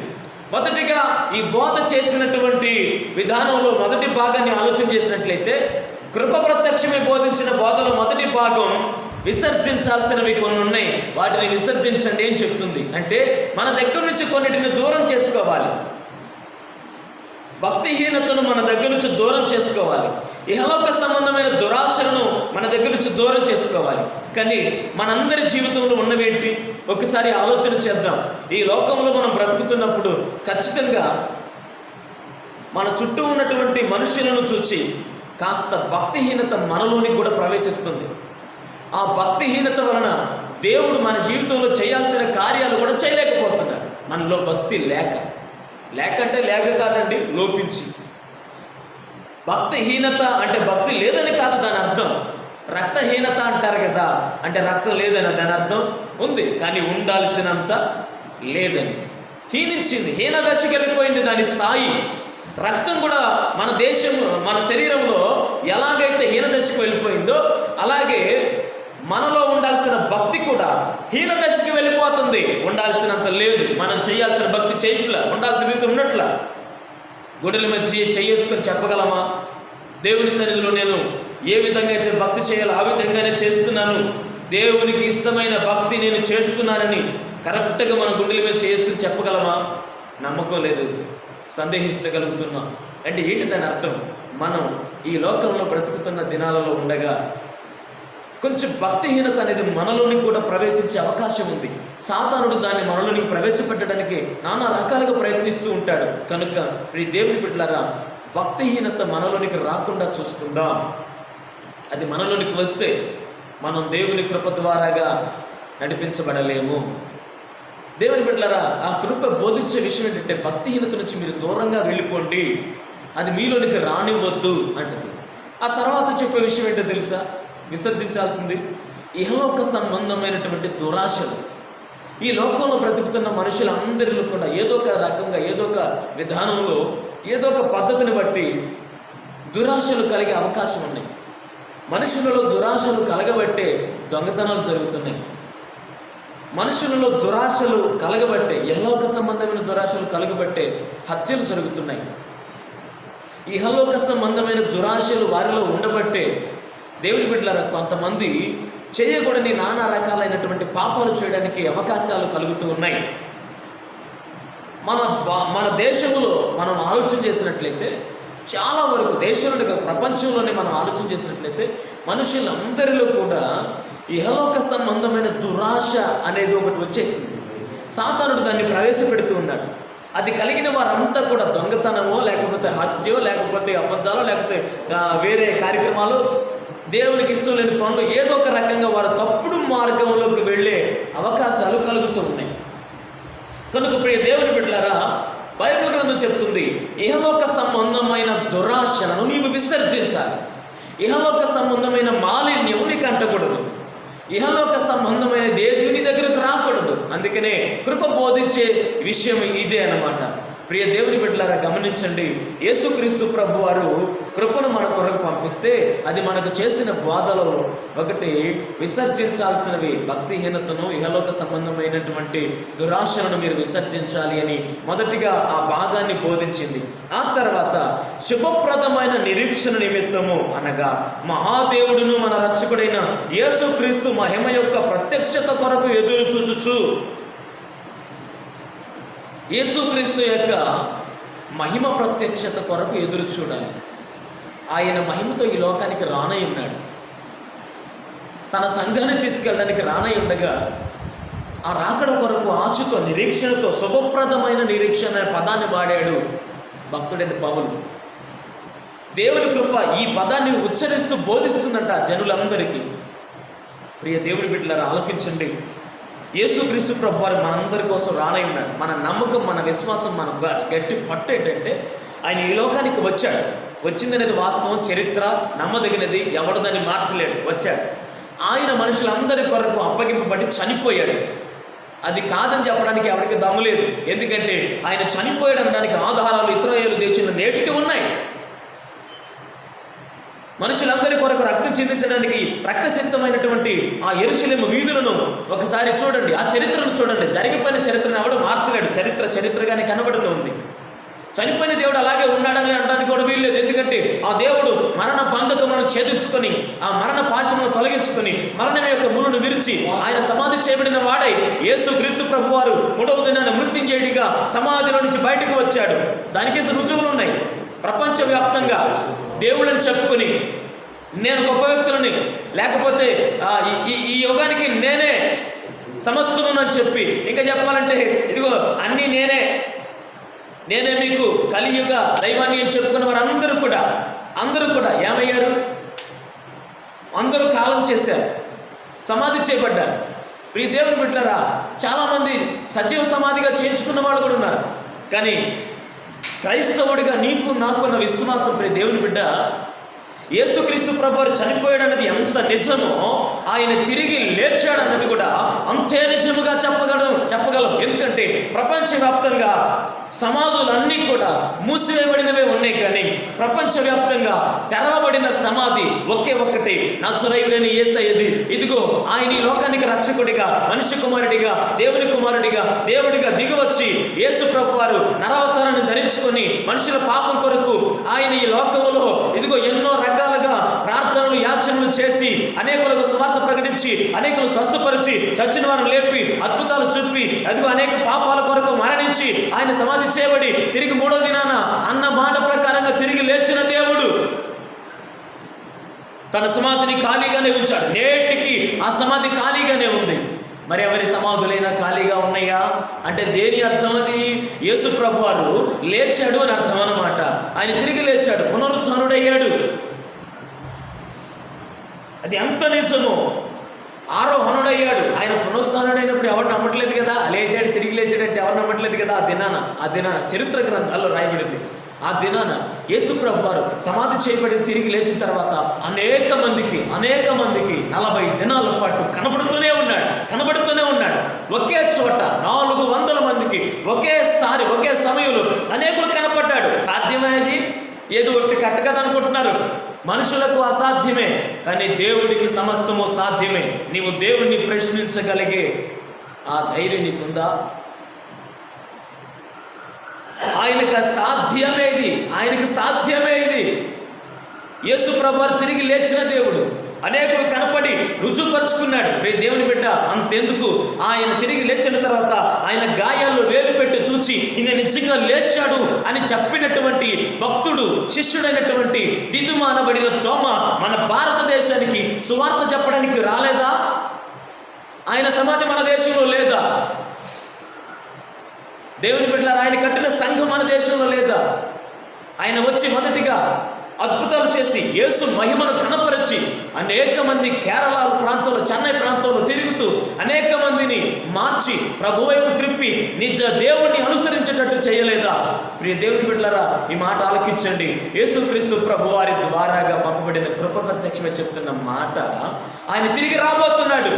మొదటిగా ఈ బోధ చేసినటువంటి విధానంలో మొదటి భాగాన్ని ఆలోచన చేసినట్లయితే, కృప ప్రత్యక్షమై బోధించిన బోధలో మొదటి భాగం విసర్జించాల్సినవి కొన్ని ఉన్నాయి, వాటిని విసర్జించండి అని చెప్తుంది. అంటే మన దగ్గర నుంచి కొన్నిటిని దూరం చేసుకోవాలి. భక్తిహీనతను మన దగ్గర నుంచి దూరం చేసుకోవాలి. ఇహలోక సంబంధమైన దురాశలను మన దగ్గర నుంచి దూరం చేసుకోవాలి. కానీ మనందరి జీవితంలో ఉన్నవేంటి ఒకసారి ఆలోచన చేద్దాం. ఈ లోకంలో మనం బ్రతుకుతున్నప్పుడు ఖచ్చితంగా మన చుట్టూ ఉన్నటువంటి మనుషులను చూసి కాస్త భక్తిహీనత మనలోని కూడా ప్రవేశిస్తుంది. ఆ భక్తిహీనత వలన దేవుడు మన జీవితంలో చేయాల్సిన కార్యాలు కూడా చేయలేకపోతున్నారు. మనలో భక్తి లేక కాదండి, లోపించి. భక్తిహీనత అంటే భక్తి లేదని కాదు దాని అర్థం. రక్తహీనత అంటారు కదా, అంటే రక్తం లేదని దాని అర్థం ఉంది, కానీ ఉండాల్సినంత లేదని. హీనించింది, హీన దశకి వెళ్ళిపోయింది దాని స్థాయి. రక్తం కూడా మన శరీరంలో ఎలాగైతే హీన దశకు వెళ్ళిపోయిందో, అలాగే మనలో ఉండాల్సిన భక్తి కూడా హీన దశకి వెళ్ళిపోతుంది. ఉండాల్సినంత లేదు, మనం చేయాల్సిన భక్తి చేయట్లా, ఉండాల్సిన రీతి ఉన్నట్లా. గుండెల మీద చేసుకొని చెప్పగలమా? దేవుని సన్నిధిలో నేను ఏ విధంగా అయితే భక్తి చేయాలో ఆ విధంగానే చేస్తున్నాను, దేవునికి ఇష్టమైన భక్తి నేను చేస్తున్నానని కరెక్ట్గా మన గుండెల మీద చేసుకుని చెప్పగలమా? నమ్మకం లేదు, సందేహించగలుగుతున్నాం. అంటే ఏంటి దాని అర్థం? మనం ఈ లోకంలో బ్రతుకుతున్న దినాలలో ఉండగా కొంచెం భక్తిహీనత అనేది మనలోని కూడా ప్రవేశించే అవకాశం ఉంది. సాతానుడు దాన్ని మనలోనికి ప్రవేశపెట్టడానికి నానా రకాలుగా ప్రయత్నిస్తూ ఉంటాడు. కనుక ఈ దేవుని బిడ్డలారా, భక్తిహీనత మనలోనికి రాకుండా చూసుకుందాం. అది మనలోనికి వస్తే మనం దేవుని కృప ద్వారాగా నడిపించబడలేము. దేవుని బిడ్డలారా, ఆ కృప బోధించే విషయం ఏంటంటే, భక్తిహీనత నుంచి మీరు దూరంగా వెళ్ళిపోండి, అది మీలోనికి రానివ్వద్దు అంటది. ఆ తర్వాత చెప్పే విషయం ఏంటో తెలుసా? విసర్జించాల్సింది ఇహలోక సంబంధమైనటువంటి దురాశలు. ఈ లోకంలో బ్రతుకుతున్న మనుషులందరిలో కూడా ఏదో ఒక రకంగా, ఏదో ఒక విధానంలో, ఏదో ఒక పద్ధతిని బట్టి దురాశలు కలిగే అవకాశం ఉన్నాయి. మనుషులలో దురాశలు కలగబట్టే దొంగతనాలు జరుగుతున్నాయి. మనుషులలో దురాశలు కలగబట్టే, ఇహలోక సంబంధమైన దురాశలు కలగబట్టే హత్యలు జరుగుతున్నాయి. ఇహలోక సంబంధమైన దురాశలు వారిలో ఉండబట్టే దేవుని బిడ్డలారా, కొంతమంది చేయకూడని నానా రకాలైనటువంటి పాపాలు చేయడానికి అవకాశాలు కలుగుతూ ఉన్నాయి. మన దేశంలో మనం ఆలోచన చేసినట్లయితే, చాలా వరకు దేశంలో ప్రపంచంలోనే మనం ఆలోచన చేసినట్లయితే, మనుషులందరిలో కూడా ఇహలోక సంబంధమైన దురాశ అనేది ఒకటి వచ్చేసింది. సాతానుడు దాన్ని ప్రవేశపెడుతూ ఉన్నాడు. అది కలిగిన వారంతా కూడా దొంగతనమో, లేకపోతే హత్యో, లేకపోతే అబద్ధాలో, లేకపోతే వేరే కార్యక్రమాలు దేవునికి ఇష్టం లేని పనులు, ఏదో ఒక రకంగా వారు తప్పుడు మార్గంలోకి వెళ్ళే అవకాశాలు కలుగుతూ ఉన్నాయి. కనుక ప్రియ దేవుని బిడ్డలారా, బైబిల్ గ్రంథం చెప్తుంది, ఇహలోక సంబంధమైన దురాశలను నీవు విసర్జించాలి. ఇహలోక సంబంధమైన మాలిన్యం నీకు అంటకూడదు. ఇహలోక సంబంధమైన దేవుని దగ్గరకు రాకూడదు. అందుకనే కృప బోధించే విషయం ఇదే అన్నమాట. ప్రియ దేవుని బిడ్డలారా, గమనించండి, యేసుక్రీస్తు ప్రభు వారు కృపను మన కొరకు పంపిస్తే అది మనకు చేసిన బాధలో ఒకటి విసర్జించాల్సినవి భక్తిహీనతను, ఇహలోక సంబంధమైనటువంటి దురాశలను మీరు విసర్జించాలి అని మొదటిగా ఆ భాగాన్ని బోధించింది. ఆ తర్వాత శుభప్రదమైన నిరీక్షణ నిమిత్తము అనగా మహాదేవుడును మన రక్షకుడైన యేసుక్రీస్తు మహిమ యొక్క ప్రత్యక్షత కొరకు ఎదురు చూచుచు, యేసుక్రీస్తు యొక్క మహిమ ప్రత్యక్షత కొరకు ఎదురు చూడాలి. ఆయన మహిమతో ఈ లోకానికి రానై ఉన్నాడు. తన సంఘాన్ని తీసుకెళ్ళడానికి రానై ఉండగా ఆ రాకడ కొరకు ఆశతో, నిరీక్షణతో, శుభప్రదమైన నిరీక్షణ అనే పదాన్ని వాడాడు భక్తుడైన పౌలు. దేవుని కృప ఈ పదాన్ని ఉచ్చరిస్తూ బోధిస్తుందంట జనులందరికీ. ప్రియ దేవుని బిడ్డలారా, ఆలోచించండి. యేసుక్రీస్తు ప్రభు వారు మనందరి కోసం రానై ఉన్నాడు. మన నమ్మకం, మన విశ్వాసం, మన గట్టి పట్టు ఏంటంటే ఆయన ఈ లోకానికి వచ్చాడు. వచ్చిందనేది వాస్తవం, చరిత్ర నమ్మదగినది, ఎవడు దాన్ని మార్చలేడు. వచ్చాడు. ఆయన మనుషులందరి కొరకు అప్పగింపబడి చనిపోయాడు. అది కాదని చెప్పడానికి ఎవరికి దమ్ము లేదు. ఎందుకంటే ఆయన చనిపోయాడు అనడానికి ఆధారాలు ఇశ్రాయేలు దేశంలో నేటికి ఉన్నాయి. మనుషులందరి కొరకు రక్తం చిందించడానికి రక్తసిద్ధమైనటువంటి ఆ యెరూషలేము వీధులను ఒకసారి చూడండి, ఆ చరిత్రను చూడండి. జరిగిపోయిన చరిత్రను ఎవడు మార్చలేడు. చరిత్రగానే కనబడుతుంది. చనిపోయిన దేవుడు అలాగే ఉన్నాడని అనడానికి కూడా వీల్లేదు. ఎందుకంటే ఆ దేవుడు మరణ బంధకములను ఛేదించుకొని, ఆ మరణ పాశములను తొలగించుకొని, మరణం యొక్క ములును విరిచి ఆయన సమాధి చేయబడిన వాడై యేసుక్రీస్తు ప్రభు వారు 3వ దినాన మృత్యుంజయుడిగా సమాధిలో నుంచి బయటకు వచ్చాడు. దానికి రుజువులు ఉన్నాయి. ప్రపంచవ్యాప్తంగా దేవుళ్ళని చెప్పుకొని, నేను గొప్ప వ్యక్తులని, లేకపోతే ఈ యుగానికి నేనే సమస్తునని చెప్పి, ఇంకా చెప్పాలంటే ఇదిగో అన్నీ నేనే మీకు కలియుగ దైవాన్ని అని చెప్పుకున్న వారు అందరూ కూడా ఏమయ్యారు? అందరూ కాలం చేశారు, సమాధి చేయబడ్డారు. ప్రియ దేవుని బిడ్డలారా, చాలామంది సజీవ సమాధిగా చేయించుకున్న వాళ్ళు కూడా ఉన్నారు. కానీ క్రైస్తవుడిగా నీకు నాకు అన్న విశ్వాసం, ప్రియ దేవుని బిడ్డ, యేసుక్రీస్తు ప్రభువు చనిపోయాడు అన్నది ఎంత నిజమో ఆయన తిరిగి లేచాడు అన్నది కూడా అంతే నిజముగా చెప్పగలం. ఎందుకంటే ప్రపంచవ్యాప్తంగా సమాధులన్నీ కూడా మూసివేయబడినవే ఉన్నాయి, కానీ ప్రపంచవ్యాప్తంగా తెరవబడిన సమాధి ఒకే ఒక్కటి, నజరేయుడైన యేసయ్యది. ఇదిగో ఆయన ఈ లోకానికి రక్షకుడిగా, మనిషి కుమారుడిగా, దేవుడిగా దిగివచ్చి యేసు ప్రభు వారు నరవతారాన్ని ధరించుకొని మనుషుల పాపం కొరకు ఆయన ఈ లోకములో ఇదిగో ఎన్నో రకాలుగా ప్రార్థనలు, యాచనలు చేసి అనేకులకు సువార్త ప్రకటించి, అనేకులు స్వస్థపరిచి, చచ్చిన వారిని లేపి, అద్భుతాలు చూపి, అదిగో అనేక పాపాల కొరకు మరణించి ఆయన సమాధి చేయబడి తిరిగి 3వ దినాన అన్న మాట ప్రకారంగా తిరిగి లేచిన దేవుడు తన సమాధిని ఖాళీగానే ఉంచాడు. నేటికి ఆ సమాధి ఖాళీగానే ఉంది. మరి ఎవరి సమాధులైనా ఖాళీగా ఉన్నాయా అంటే దేని అర్థం? అది యేసు ప్రభు వారు లేచాడు అని అర్థం అన్నమాట. ఆయన తిరిగి లేచాడు, పునరుత్థానుడయ్యాడు. అది ఎంత నిజమో. ఆరోహణుడయ్యాడు. ఆయన పునరుత్థానుడైనప్పుడు ఎవరు నమ్మట్లేదు కదా, లేచాడు తిరిగి లేచాడంటే ఎవరు నమ్మట్లేదు కదా. ఆ దినాన చరిత్ర గ్రంథాల్లో రాయబడింది. ఆ దినాన యేసు ప్రభు వారు సమాధి చేయబడి తిరిగి లేచిన తర్వాత అనేక మందికి 40 దినాల పాటు కనబడుతూనే ఉన్నాడు. ఒకే చోట 400 మందికి ఒకేసారి ఒకే సమయంలో అనేకులు కనపడ్డాడు. సాధ్యమేది? ఏదో ఒట్టి కట్టకదనుకుంటున్నారు. మనుషులకు అసాధ్యమే, కానీ దేవుడికి సమస్తము సాధ్యమే. నీవు దేవుణ్ణి ప్రశ్నించగలిగే ఆ ధైర్యం నీకుందా? ఆయనకు సాధ్యమే ఇది. యేసు ప్రభువు తిరిగి లేచిన దేవుడు అనేకులు కనపడి రుజువుపరుచుకున్నాడు. దేవుని బిడ్డ, అంతెందుకు, ఆయన తిరిగి లేచిన తర్వాత ఆయన గాయాల్లో వేలు పెట్టి చూచి ఈయన నిజంగా లేచాడు అని చెప్పినటువంటి భక్తుడు, శిష్యుడైనటువంటి దిదుమ అనబడిన తోమ మన భారతదేశానికి సువార్త చెప్పడానికి రాలేదా? ఆయన సమాధి మన దేశంలో లేదా? దేవుని బిడ్డలారా, ఆయన కట్టిన సంఘం మన దేశంలో లేదా? ఆయన వచ్చి మొదటిగా అద్భుతాలు చేసి యేసు మహిమను కనపరిచి అనేక మంది కేరళ ప్రాంతంలో, చెన్నై ప్రాంతంలో తిరుగుతూ అనేక మందిని మార్చి ప్రభు వైపు త్రిప్పి నిజ దేవుణ్ణి అనుసరించేటట్టు చేయలేదా? ప్రియ దేవుని బిడ్డలారా, ఈ మాట ఆలకించండి. యేసుక్రీస్తు ప్రభు వారి ద్వారాగా పంపబడిన కృప ప్రత్యక్షమే చెప్తున్న మాట. ఆయన తిరిగి రాబోతున్నాడు.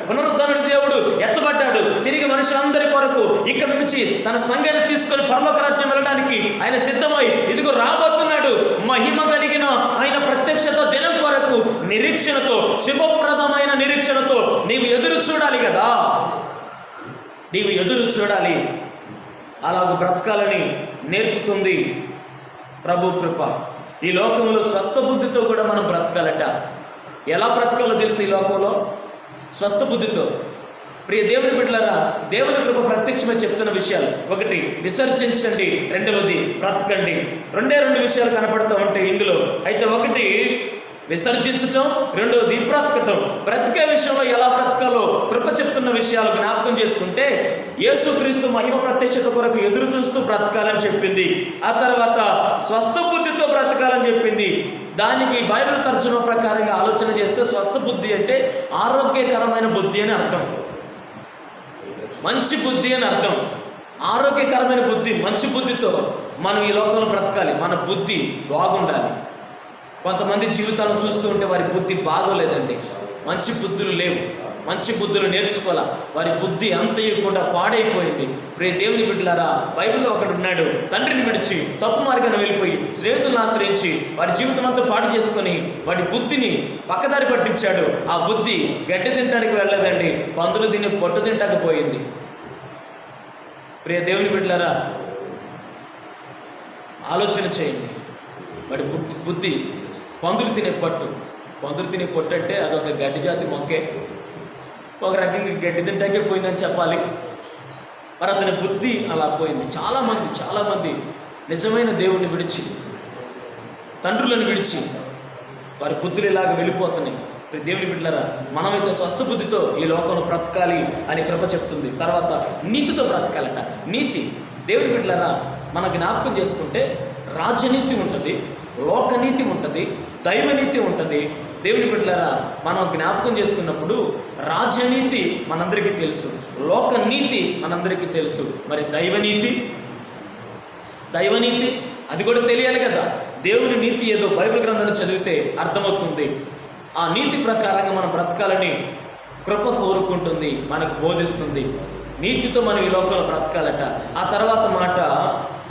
పునరుద్ధరణుడు దేవుడు ఎత్తబడ్డాడు. తిరిగి మనుషులందరి కొరకు ఇక్కడ నుంచి తన సంఘాన్ని తీసుకొని పరలోక రాజ్యం వెళ్ళడానికి ఆయన సిద్ధమై ఇదిగో రాబోతున్నాడు. మహిమ కలిగిన ఆయన ప్రత్యక్షత దినం కొరకు నిరీక్షణతో, శుభప్రదమైన నిరీక్షణతో నీవు ఎదురు చూడాలి కదా. నీవు ఎదురు చూడాలి. అలాగ బ్రతకాలని నేర్పుతుంది ప్రభు కృప. ఈ లోకంలో స్వస్థ బుద్ధితో కూడా మనం బ్రతకాలట. ఎలా బ్రతకాలో తెలుసు ఈ లోకంలో? స్వస్థ బుద్ధితో. ప్రియ దేవుని బిడ్డలారా, దేవుని కృప ప్రత్యక్షమే చెప్తున్న విషయాలు. ఒకటి, విసర్జించండి. రెండవది, బ్రతకండి. రెండు విషయాలు కనపడుతూ ఉంటాయి ఇందులో. అయితే ఒకటి విసర్జించటం, రెండవది బ్రతకటం. బ్రతికే విషయంలో ఎలా బ్రతకాలో కృప చెప్తున్న విషయాలు జ్ఞాపకం చేసుకుంటే, యేసుక్రీస్తు మహిమ ప్రత్యక్షత కొరకు ఎదురు చూస్తూ బ్రతకాలని చెప్పింది. ఆ తర్వాత స్వస్థ బుద్ధితో బ్రతకాలని చెప్పింది. దానికి బైబిల్ తర్జుమా ప్రకారంగా ఆలోచన చేస్తే స్వస్థ బుద్ధి అంటే ఆరోగ్యకరమైన బుద్ధి అని అర్థం, మంచి బుద్ధి అని అర్థం. ఆరోగ్యకరమైన బుద్ధి, మంచి బుద్ధితో మనం ఈ లోకంలో బ్రతకాలి. మన బుద్ధి బాగుండాలి. కొంతమంది జీవితాలను చూస్తూ ఉంటే వారి బుద్ధి బాగోలేదండి, మంచి బుద్ధులు లేవు, మంచి బుద్ధులు నేర్చుకోవాలా. వారి బుద్ధి అంతయ్యకుండా పాడైపోయింది. ప్రియ దేవుని బిడ్డలారా, బైబిల్లో ఒకడు ఉన్నాడు, తండ్రిని విడిచి తప్పు మార్గాన్ని వెళ్ళిపోయి స్నేహితులను ఆశ్రయించి వారి జీవితం అంతా పాడు చేసుకొని వాడి బుద్ధిని పక్కదారి పట్టించాడు. ఆ బుద్ధి గడ్డి తినడానికి వెళ్ళలేదండి, పందులు తిని పొట్టు తింటకపోయింది. ప్రియ దేవుని బిడ్డలారా, ఆలోచన చేయండి. వాడి బుద్ధి పందులు తినే పొట్టు అంటే అదొక గడ్డి జాతి మొక్కే, ఒక రకంగా గడ్డి తింటాకే పోయిందని చెప్పాలి. మరి అతని బుద్ధి అలా పోయింది. చాలామంది నిజమైన దేవుణ్ణి విడిచి, తండ్రులను విడిచి వారి బుద్ధులు ఇలాగ వెళ్ళిపోతున్నాయి. దేవుని బిడ్డలారా, మనమైతే స్వస్థ బుద్ధితో ఈ లోకంలో బ్రతకాలి అని కృప చెప్తుంది. తర్వాత నీతితో బ్రతకాలట. నీతి, దేవుని బిడ్డలారా, మన జ్ఞాపకం చేసుకుంటే రాజ్యనీతి ఉంటుంది, లోకనీతి ఉంటుంది, దైవనీతి ఉంటుంది. దేవుని బిడ్డలారా, మనం జ్ఞాపకం చేసుకున్నప్పుడు రాజ్యనీతి మనందరికీ తెలుసు, లోకనీతి మనందరికీ తెలుసు. మరి దైవనీతి అది కూడా తెలియాలి కదా. దేవుని నీతి ఏదో బైబిల్ గ్రంథాన్ని చదివితే అర్థమవుతుంది. ఆ నీతి ప్రకారంగా మనం బ్రతకాలని కృప కోరుకుంటుంది, మనకు బోధిస్తుంది. నీతితో మనం ఈ లోకంలో బ్రతకాలట. ఆ తర్వాత మాట,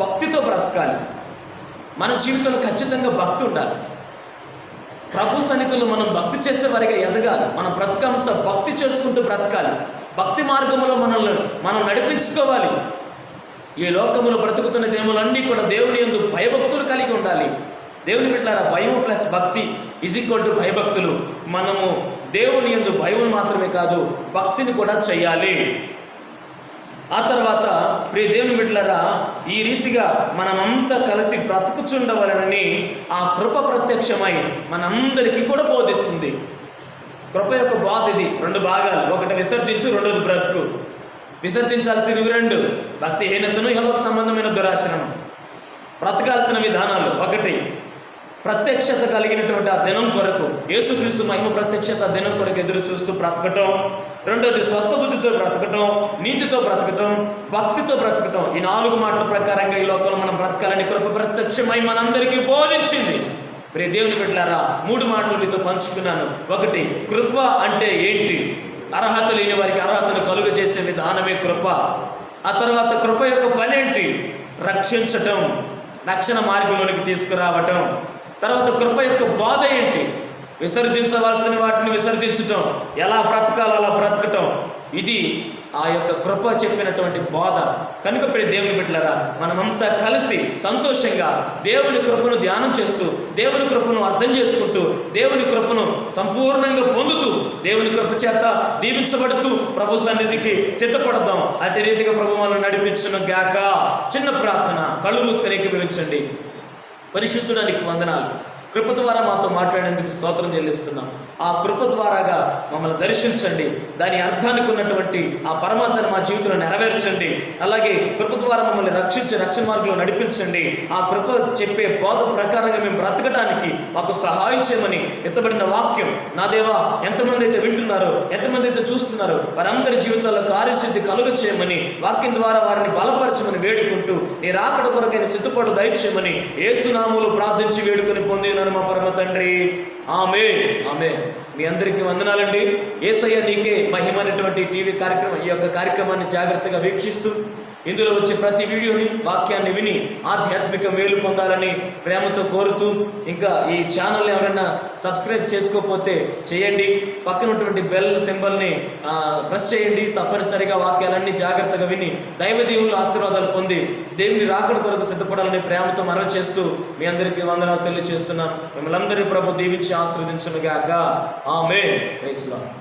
భక్తితో బ్రతకాలి. మన జీవితంలో ఖచ్చితంగా భక్తి ఉండాలి. ప్రభు సన్నిధిలో మనం భక్తి చేసే వారిగా ఎదగాలి. మన బ్రతకంతా భక్తి చేసుకుంటూ బ్రతకాలి. భక్తి మార్గంలో మనం నడిపించుకోవాలి. ఈ లోకములో బ్రతుకుతున్న దేవులన్నీ కూడా దేవుని యందు భయభక్తులు కలిగి ఉండాలి. దేవుని బిడ్డలారా, భయం ప్లస్ భక్తి = భయభక్తులు. మనము దేవుని యందు భయమును మాత్రమే కాదు, భక్తిని కూడా చేయాలి. ఆ తర్వాత ప్రియ దేవుని బిడ్డలారా, ఈ రీతిగా మనమంతా కలిసి బ్రతుకుచుండవలనని ఆ కృప ప్రత్యక్షమై మనందరికీ కూడా బోధిస్తుంది. కృప యొక్క బోధ ఇది 2 భాగాలు. ఒకటి విసర్జించు, రెండోది బ్రతుకు. విసర్జించాల్సినవి 2, భక్తిహీనతను, యెహోవాకు సంబంధమైన దురాశ్రమం. బ్రతకాల్సిన విధానాలు: 1, ప్రత్యక్షత కలిగినటువంటి ఆ దినం కొరకు, యేసుక్రీస్తు మహిమ ప్రత్యక్షత దినం కొరకు ఎదురు చూస్తూ బ్రతకటం. 2, స్వస్థ బుద్ధితో బ్రతకటం, నీతితో బ్రతకటం, భక్తితో బ్రతకటం. ఈ 4 మాటల ప్రకారంగా ఈ లోకంలో మనం బ్రతకాలని కృప ప్రత్యక్షమై మనందరికీ బోధించింది. ప్రియ దేవుని బిడ్డలారా, 3 మాటలు మీతో పంచుకున్నాను. 1, కృప అంటే ఏంటి? అర్హత లేని వారికి అర్హతను కలుగజేసే విధానమే కృప. ఆ తర్వాత కృప యొక్క పని ఏంటి? రక్షించటం, రక్షణ మార్గంలోనికి తీసుకురావటం. తర్వాత కృప యొక్క బోధ ఏంటి? విసర్జించవలసిన వాటిని విసర్జించటం, ఎలా బ్రతకాలో అలా బ్రతకటం. ఇది ఆ యొక్క కృప చెప్పినటువంటి బోధ. కనుక ప్రియ దేవుని బిడ్డలారా, మనమంతా కలిసి సంతోషంగా దేవుని కృపను ధ్యానం చేస్తూ, దేవుని కృపను అర్థం చేసుకుంటూ, దేవుని కృపను సంపూర్ణంగా పొందుతూ, దేవుని కృప చేత దీవించబడుతూ ప్రభు సన్నిధికి సిద్ధపడదాం. అదే రీతిగా ప్రభు మనల్ని నడిపించును గాక. చిన్న ప్రార్థన, కళ్ళు మూసుకొని ఏకీభవించండి. పరిశుద్ధుడానికి వందనాలు. కృప ద్వారా మాతో మాట్లాడేందుకు స్తోత్రం చెల్లిస్తున్నాం. ఆ కృప ద్వారాగా మమ్మల్ని దర్శించండి, దాని అర్థానికి ఉన్నటువంటి ఆ పరమాత్మను మా జీవితంలో నెరవేర్చండి. అలాగే కృప ద్వారా మమ్మల్ని రక్షించి రక్షణ మార్గంలో నడిపించండి. ఆ కృప చెప్పే బోధ ప్రకారంగా మేము బ్రతకడానికి మాకు సహాయం చేయమని ఎత్తబడిన వాక్యం నా దేవా ఎంతమంది అయితే వింటున్నారో, ఎంతమంది అయితే చూస్తున్నారో వారందరి జీవితాల్లో కార్యసిద్ధి కలుగ చేయమని, వాక్యం ద్వారా వారిని బలపరచమని వేడుకుంటూ నీ రాకడ కొరకైన సిద్ధపడు దయచేయమని యేసు నామములో ప్రార్థించి వేడుకొని పొందినాను మా పరమ తండ్రి. ఆమేన్. ఆమేన్. మీ అందరికీ వందనాలండి. యేసయ్య నీకే మహిమ అనేటువంటి టీవీ కార్యక్రమం, ఈ యొక్క కార్యక్రమాన్ని జాగ్రత్తగా వీక్షిస్తూ ఇందులో వచ్చే ప్రతి వీడియోని, వాక్యాన్ని విని ఆధ్యాత్మిక మేలు పొందాలని ప్రేమతో కోరుతూ, ఇంకా ఈ ఛానల్ని ఎవరైనా సబ్స్క్రైబ్ చేసుకోకపోతే చేయండి. పక్కన ఉన్నటువంటి బెల్ సింబల్ని ప్రెస్ చేయండి. తప్పనిసరిగా వాక్యాలన్నీ జాగ్రత్తగా విని దైవ దేవుళ్ళ ఆశీర్వాదాలు పొంది దేవుని రాకడ కొరకు సిద్ధపడాలని ప్రేమతో మనవి చేస్తూ మీ అందరికీ వందనాలు తెలియజేస్తున్నాను. మిమ్మల్ని అందరినీ ప్రభు దీవించి ఆశీర్వదించునుగాక. ఆమేన్. Praise lord.